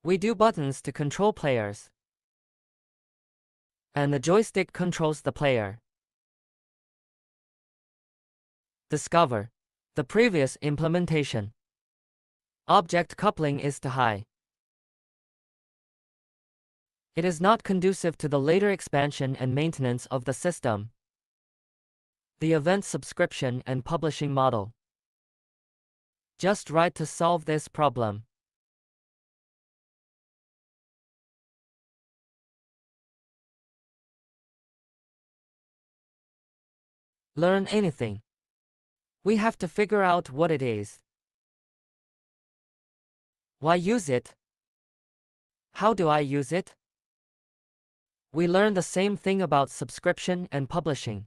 We do buttons to control players, and the joystick controls the player. Discover the previous implementation. Object coupling is too high. It is not conducive to the later expansion and maintenance of the system. The event subscription and publishing model. Just right to solve this problem. Learn anything. We have to figure out what it is. Why use it? How do I use it? We learn the same thing about subscription and publishing.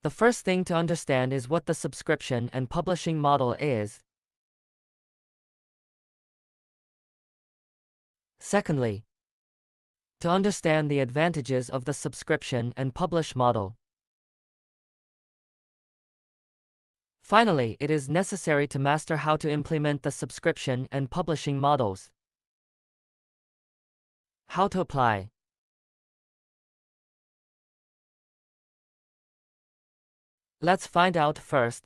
The first thing to understand is what the subscription and publishing model is. Secondly, to understand the advantages of the subscription and publish model. Finally, it is necessary to master how to implement the subscription and publishing models. How to apply. Let's find out first.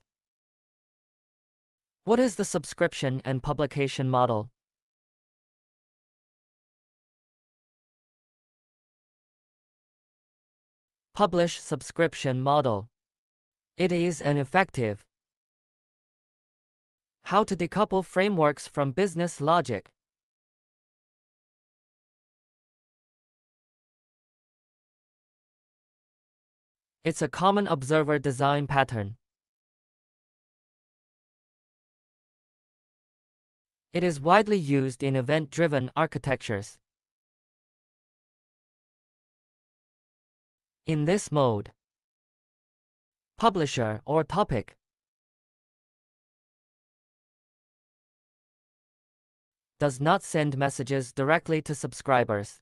What is the subscription and publication model? Publish subscription model. It is an effective. How to decouple frameworks from business logic. It's a common observer design pattern. It is widely used in event-driven architectures. In this mode, publisher or topic does not send messages directly to subscribers,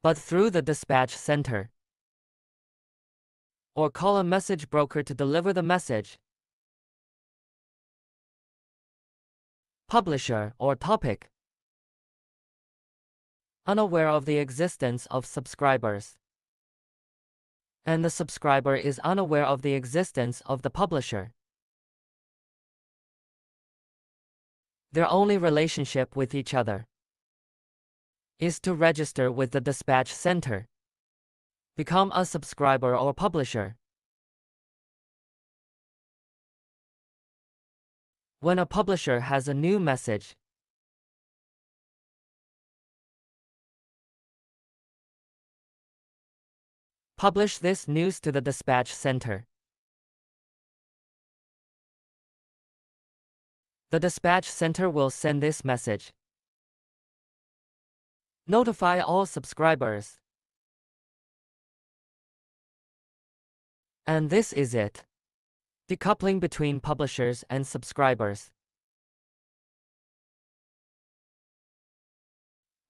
but through the dispatch center, or call a message broker to deliver the message. Publisher or topic unaware of the existence of subscribers, and the subscriber is unaware of the existence of the publisher. Their only relationship with each other is to register with the dispatch center, become a subscriber or publisher. When a publisher has a new message, publish this news to the dispatch center. The dispatch center will send this message. Notify all subscribers. And this is it. Decoupling between publishers and subscribers.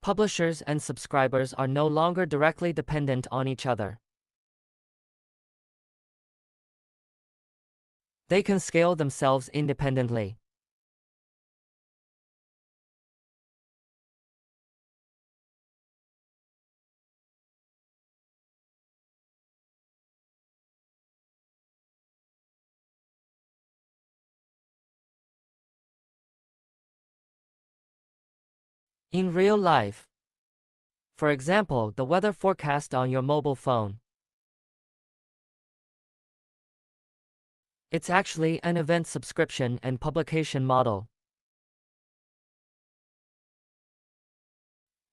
Publishers and subscribers are no longer directly dependent on each other. They can scale themselves independently. In real life, for example, the weather forecast on your mobile phone. It's actually an event subscription and publication model.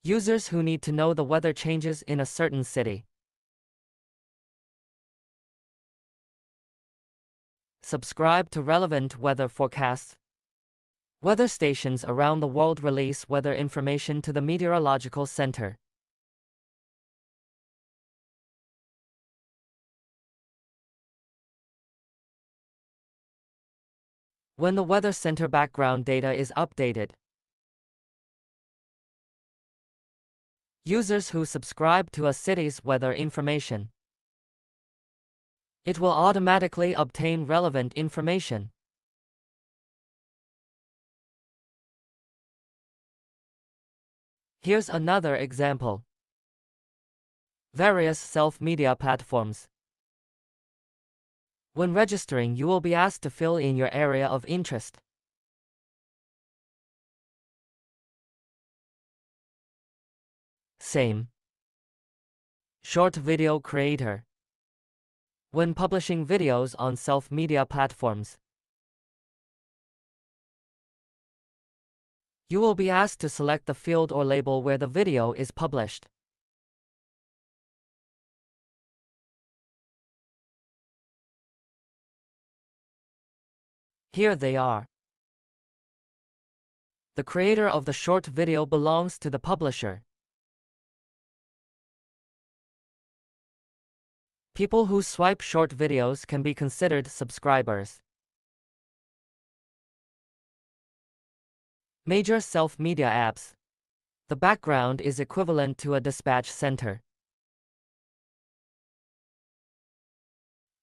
Users who need to know the weather changes in a certain city subscribe to relevant weather forecasts. Weather stations around the world release weather information to the meteorological center. When the weather center background data is updated, users who subscribe to a city's weather information It will automatically obtain relevant information. Here's another example. Various self-media platforms. When registering, you will be asked to fill in your area of interest. Same. Short video creator. When publishing videos on self-media platforms, you will be asked to select the field or label where the video is published. Here they are. The creator of the short video belongs to the publisher. People who swipe short videos can be considered subscribers. Major self-media apps. The background is equivalent to a dispatch center.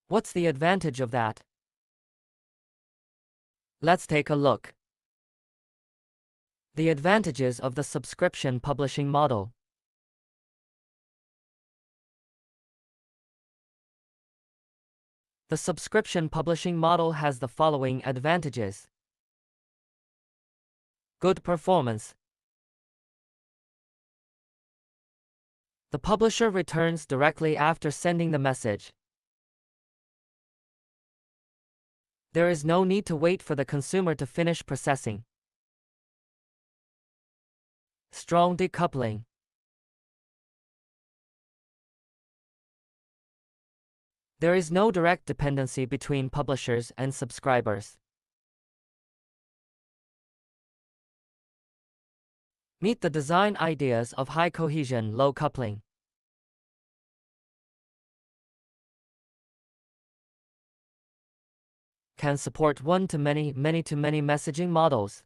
What's the advantage of that? Let's take a look. The advantages of the subscription publishing model. The subscription publishing model has the following advantages. Good performance. The publisher returns directly after sending the message. There is no need to wait for the consumer to finish processing. Strong decoupling. There is no direct dependency between publishers and subscribers. Meet the design ideas of high cohesion, low coupling. Can support one-to-many, many-to-many messaging models.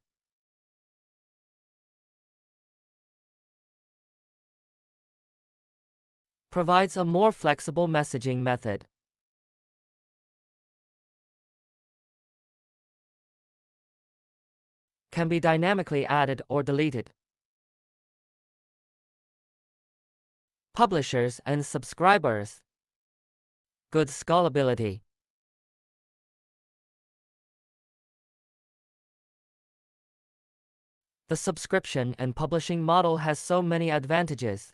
Provides a more flexible messaging method. Can be dynamically added or deleted. Publishers and subscribers. Good scalability. The subscription and publishing model has so many advantages.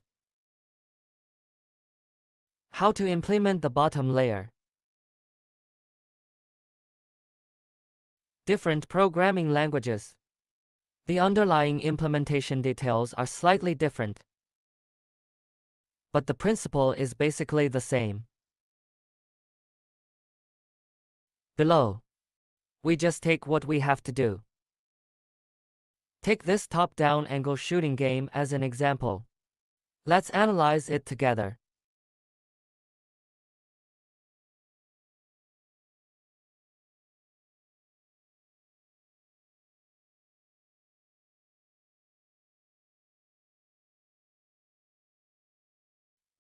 How to implement the bottom layer. Different programming languages. The underlying implementation details are slightly different, but the principle is basically the same. Below, we just take what we have to do. Take this top-down angle shooting game as an example. Let's analyze it together.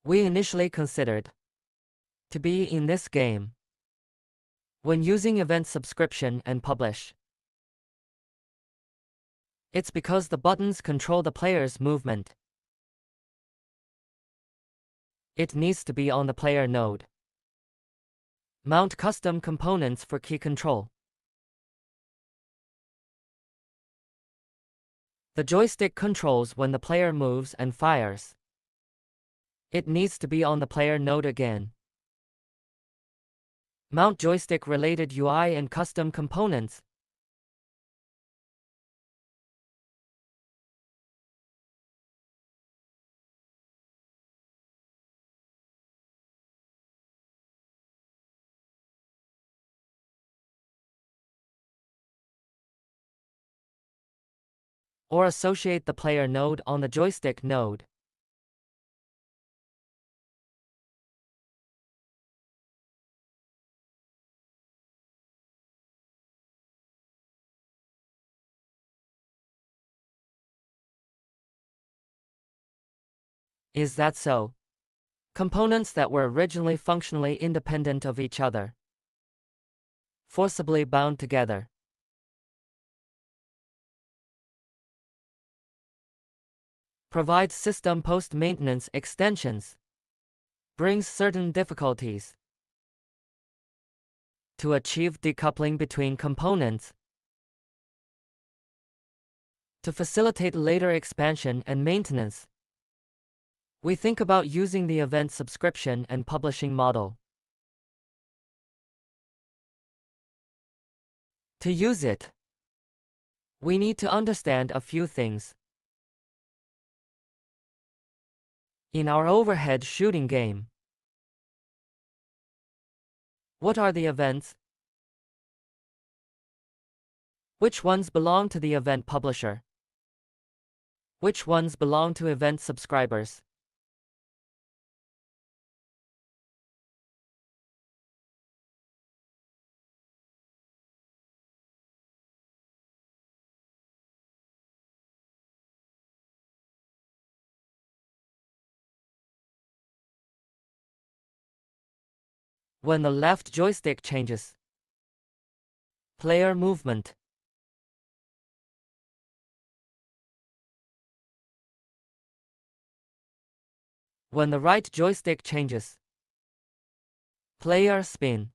We initially considered to be in this game when using event subscription and publish. It's because the buttons control the player's movement. It needs to be on the player node. Mount custom components for key control. The joystick controls when the player moves and fires. It needs to be on the player node again. Mount joystick-related UI and custom components. Or associate the player node on the joystick node. Is that so? Components that were originally functionally independent of each other, forcibly bound together. Provides system post-maintenance extensions. Brings certain difficulties. To achieve decoupling between components. To facilitate later expansion and maintenance. We think about using the event subscription and publishing model. To use it, we need to understand a few things. In our overhead shooting game, what are the events? Which ones belong to the event publisher? Which ones belong to event subscribers? When the left joystick changes, player movement. When the right joystick changes, player spin.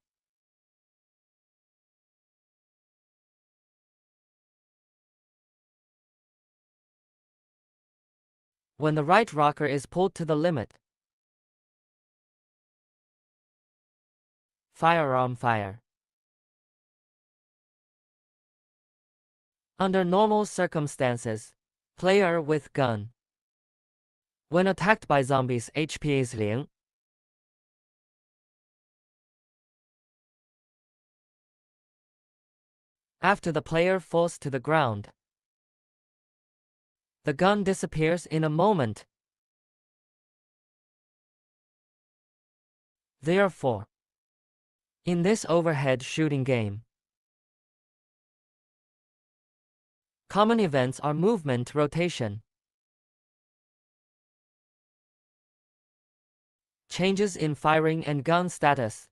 When the right rocker is pulled to the limit, firearm fire. Under normal circumstances, player with gun. When attacked by zombies, HP is 0. After the player falls to the ground, the gun disappears in a moment. Therefore, in this overhead shooting game, common events are movement, rotation, changes in firing and gun status,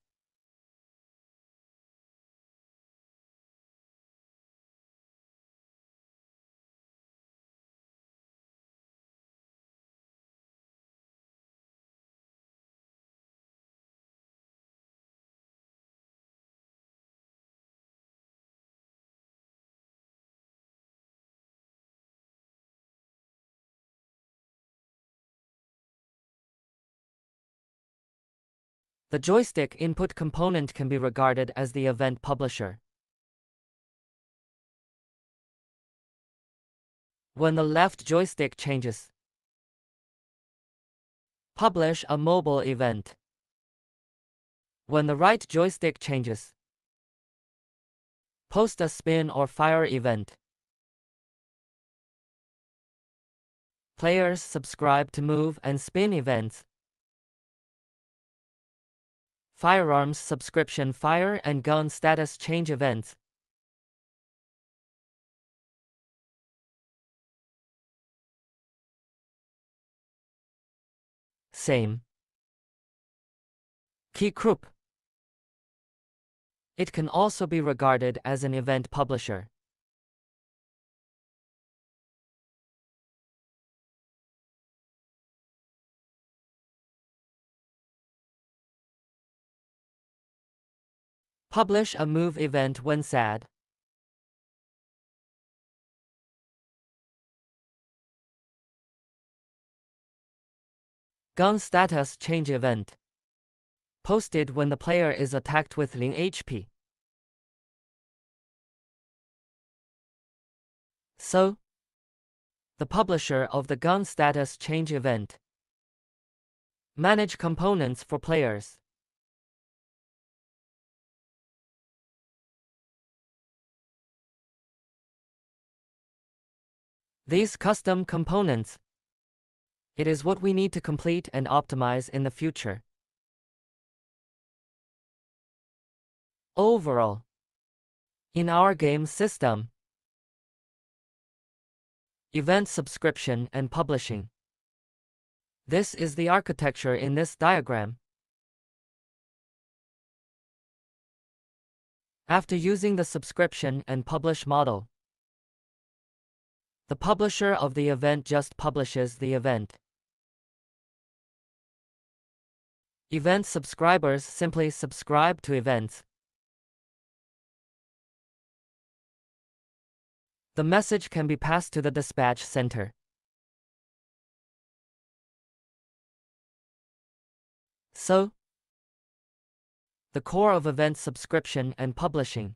the joystick input component can be regarded as the event publisher. When the left joystick changes, publish a mobile event. When the right joystick changes, post a spin or fire event. Players subscribe to move and spin events. Firearms subscription fire and gun status change events. Same. Key group. It can also be regarded as an event publisher. Publish a move event when sad. Gun status change event. Posted when the player is attacked with 0 HP. So, the publisher of the gun status change event. Manage components for players. These custom components, it is what we need to complete and optimize in the future. Overall, in our game system, event subscription and publishing, This is the architecture in this diagram. After using the subscription and publish model, the publisher of the event just publishes the event. Event subscribers simply subscribe to events. The message can be passed to the dispatch center. So, the core of event subscription and publishing.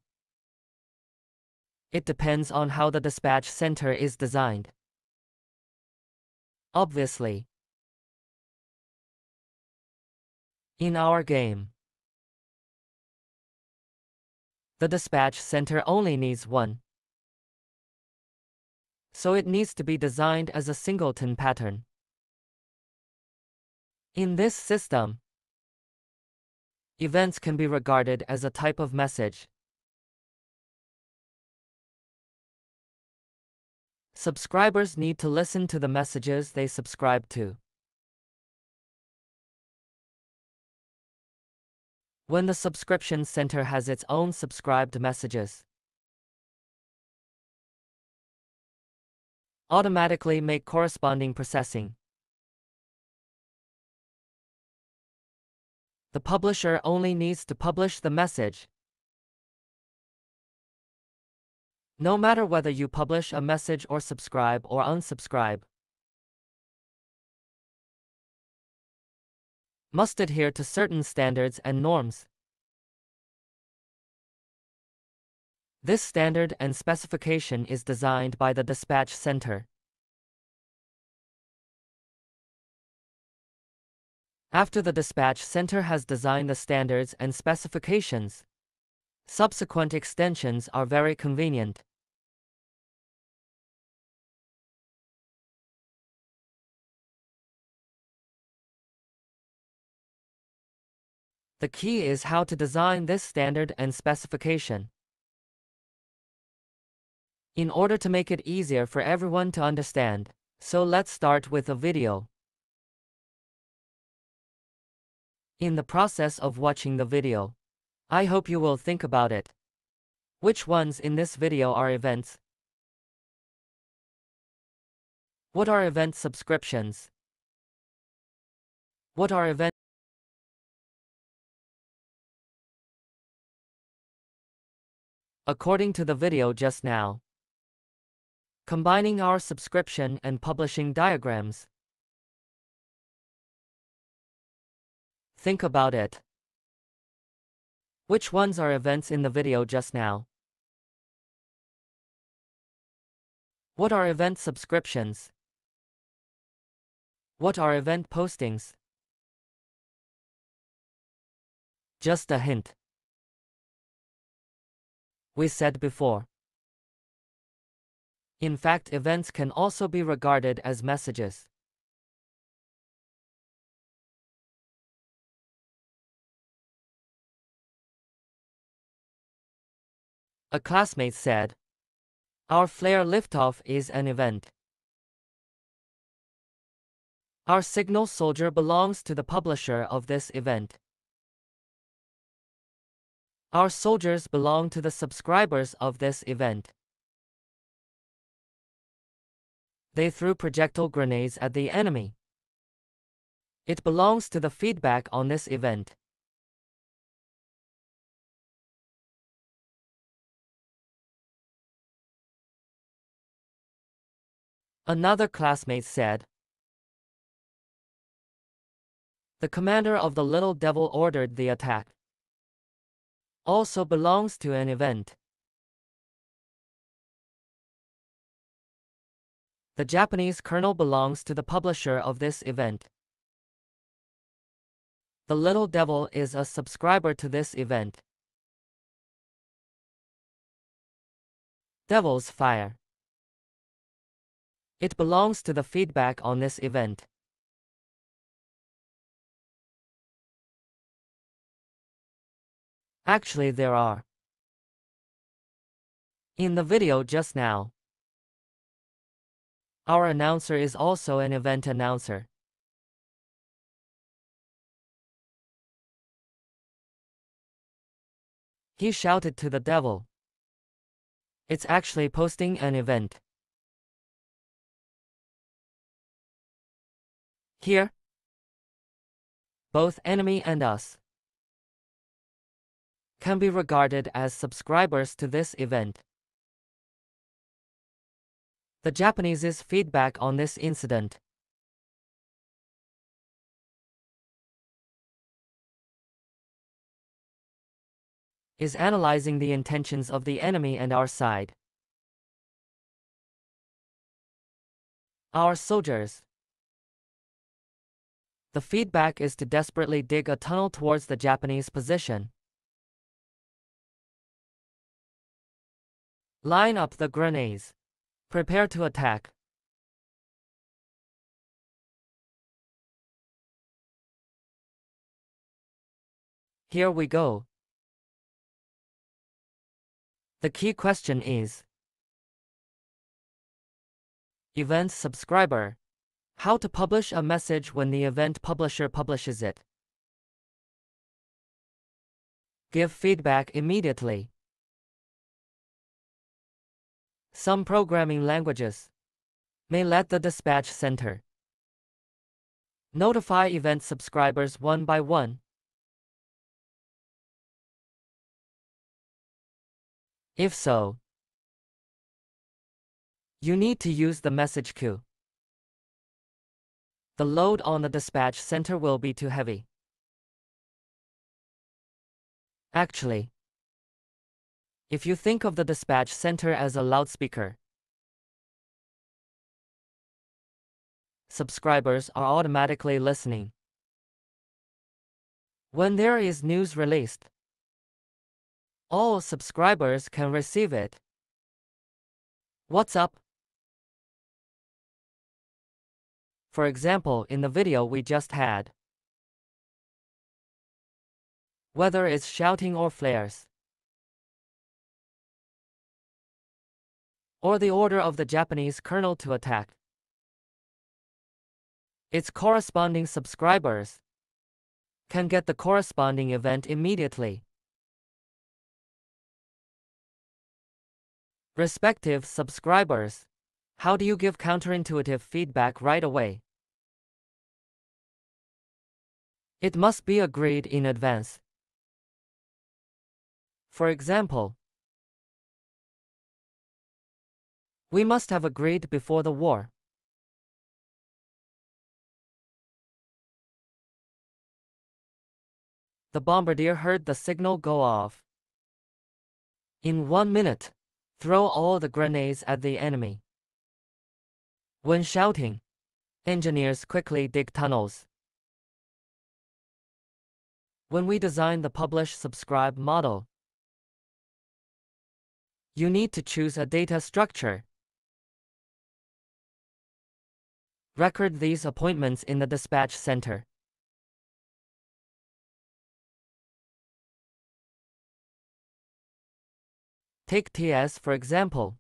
It depends on how the dispatch center is designed. Obviously, in our game, the dispatch center only needs one. So it needs to be designed as a singleton pattern. In this system, events can be regarded as a type of message. Subscribers need to listen to the messages they subscribe to. When the subscription center has its own subscribed messages, automatically make corresponding processing. The publisher only needs to publish the message. No matter whether you publish a message or subscribe or unsubscribe, must adhere to certain standards and norms. This standard and specification is designed by the dispatch center. After the dispatch center has designed the standards and specifications, subsequent extensions are very convenient. The key is how to design this standard and specification. In order to make it easier for everyone to understand, so let's start with a video. In the process of watching the video, I hope you will think about it. Which ones in this video are events? What are event subscriptions? What are event? According to the video just now, combining our subscription and publishing diagrams. Think about it. Which ones are events in the video just now? What are event subscriptions? What are event postings? Just a hint. We said before. In fact, events can also be regarded as messages. A classmate said, "Our flare liftoff is an event. Our signal soldier belongs to the publisher of this event. Our soldiers belong to the subscribers of this event. They threw projectile grenades at the enemy. It belongs to the feedback on this event." Another classmate said, "The commander of the Little Devil ordered the attack. Also belongs to an event. The Japanese colonel belongs to the publisher of this event. The Little Devil is a subscriber to this event. Devil's Fire. It belongs to the feedback on this event. Actually, there are. In the video just now, our announcer is also an event announcer. He shouted to the devil. It's actually posting an event. Here, both enemy and us can be regarded as subscribers to this event. The Japanese's feedback on this incident. Is analyzing the intentions of the enemy and our side. Our soldiers. The feedback is to desperately dig a tunnel towards the Japanese position. Line up the grenades. Prepare to attack. Here we go. The key question is Event subscriber. How to publish a message when the event publisher publishes it. Give feedback immediately. Some programming languages may let the dispatch center notify event subscribers one by one. If so, you need to use the message queue. The load on the dispatch center will be too heavy. Actually, if you think of the dispatch center as a loudspeaker, subscribers are automatically listening. When there is news released, all subscribers can receive it. What's up? For example, in the video we just had, whether it's shouting or flares, or the order of the Japanese colonel to attack, its corresponding subscribers can get the corresponding event immediately. Respective subscribers. How do you give counterintuitive feedback right away? It must be agreed in advance. For example, we must have agreed before the war. The bombardier heard the signal go off. In 1 minute, throw all the grenades at the enemy. When shouting, engineers quickly dig tunnels. When we design the publish-subscribe model, you need to choose a data structure. Record these appointments in the dispatch center. Take TS for example.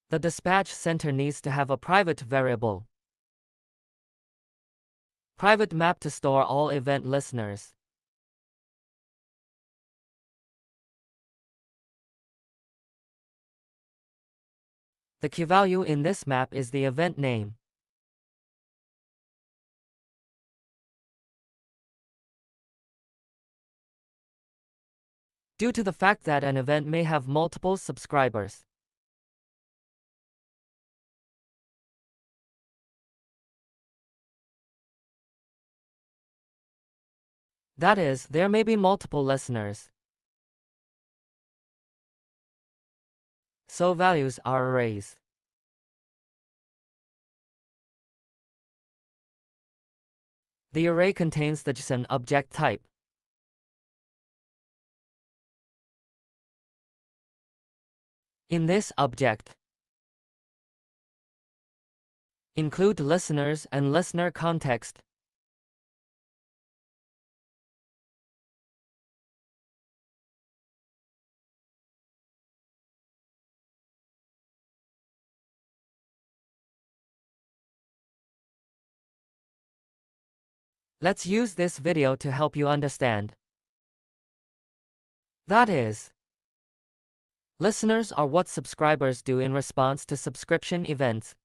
The dispatch center needs to have a private variable. Private map to store all event listeners. The key value in this map is the event name. Due to the fact that an event may have multiple subscribers, that is, there may be multiple listeners, so values are arrays. The array contains the JSON object type. In this object, include listeners and listener context. Let's use this video to help you understand. That is, listeners are what subscribers do in response to subscription events.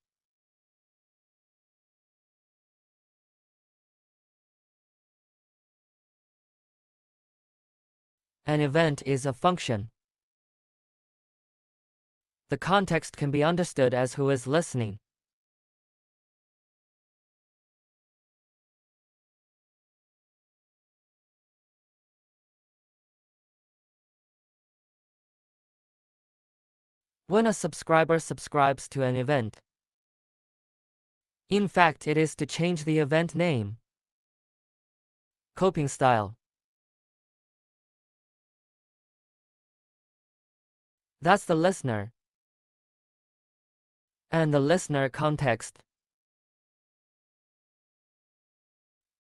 An event is a function. The context can be understood as who is listening. When a subscriber subscribes to an event, in fact, it is to change the event name. Coping style. That's the listener. And the listener context.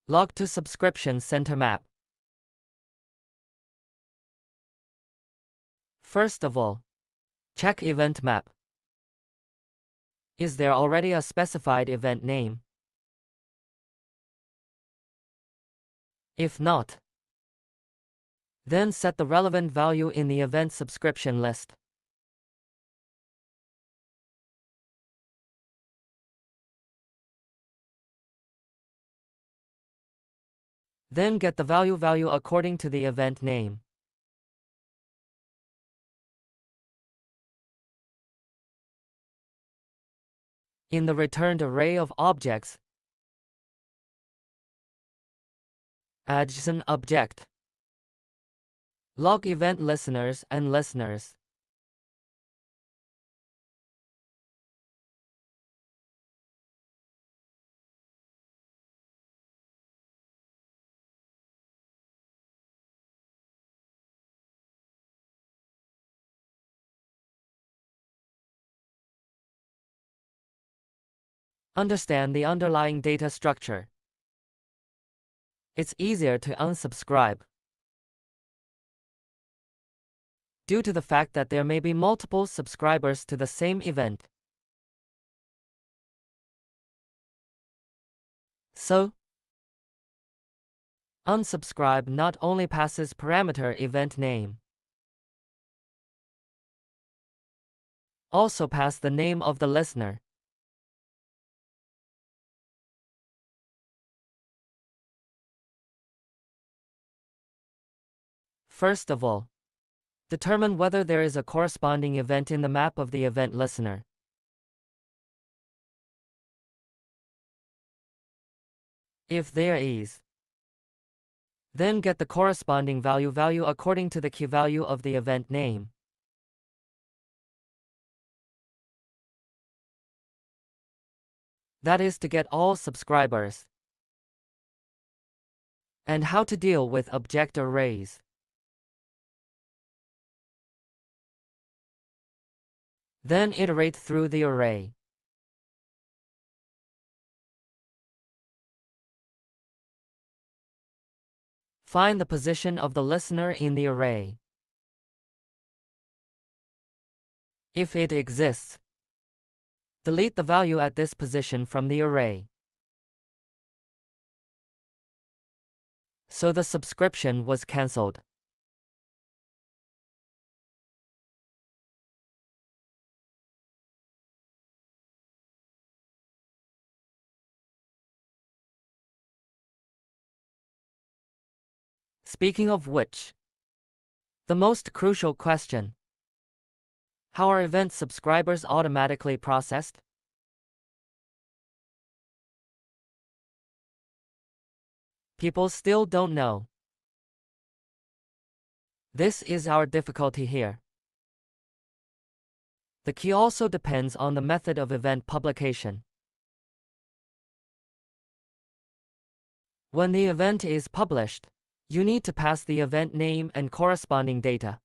Log to subscription center map. First of all, check event map. Is there already a specified event name? If not, then set the relevant value in the event subscription list. Then get the value according to the event name. In the returned array of objects, add an object. Log event listeners and listeners. Understand the underlying data structure. It's easier to unsubscribe due to the fact that there may be multiple subscribers to the same event. So, unsubscribe not only passes parameter event name, also pass the name of the listener. First of all, determine whether there is a corresponding event in the map of the event listener. If there is, then get the corresponding value according to the key value of the event name. That is to get all subscribers. And how to deal with object arrays. Then iterate through the array. Find the position of the listener in the array. If it exists, delete the value at this position from the array. So the subscription was cancelled. Speaking of which, the most crucial question: how are event subscribers automatically processed? People still don't know. This is our difficulty here. The key also depends on the method of event publication. When the event is published, you need to pass the event name and corresponding data.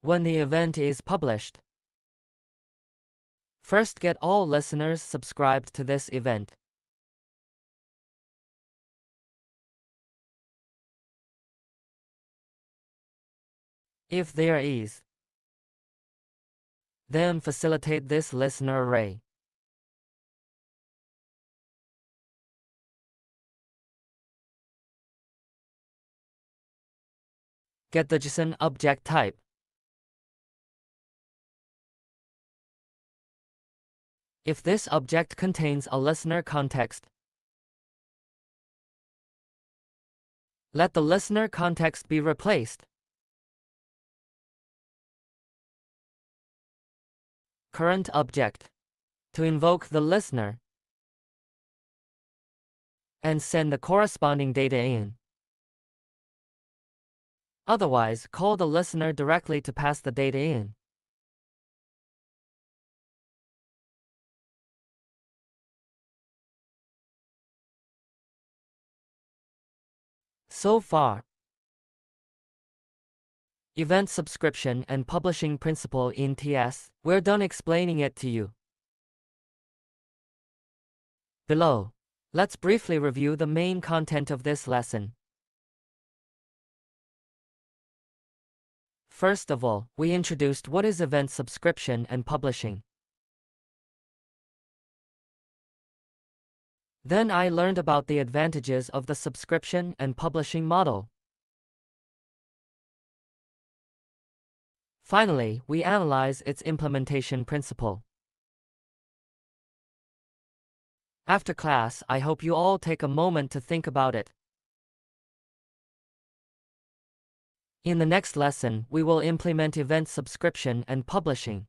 When the event is published, first get all listeners subscribed to this event. If there is, Then facilitate this listener array. Get the JSON object type. If this object contains a listener context, let the listener context be replaced. Current object. To invoke the listener and send the corresponding data in. Otherwise, call the listener directly to pass the data in. So far, event subscription and publishing principle in TS, we're done explaining it to you. Below, let's briefly review the main content of this lesson. First of all, we introduced what is event subscription and publishing. Then I learned about the advantages of the subscription and publishing model. Finally, we analyze its implementation principle. After class, I hope you all take a moment to think about it. In the next lesson, we will implement event subscription and publishing.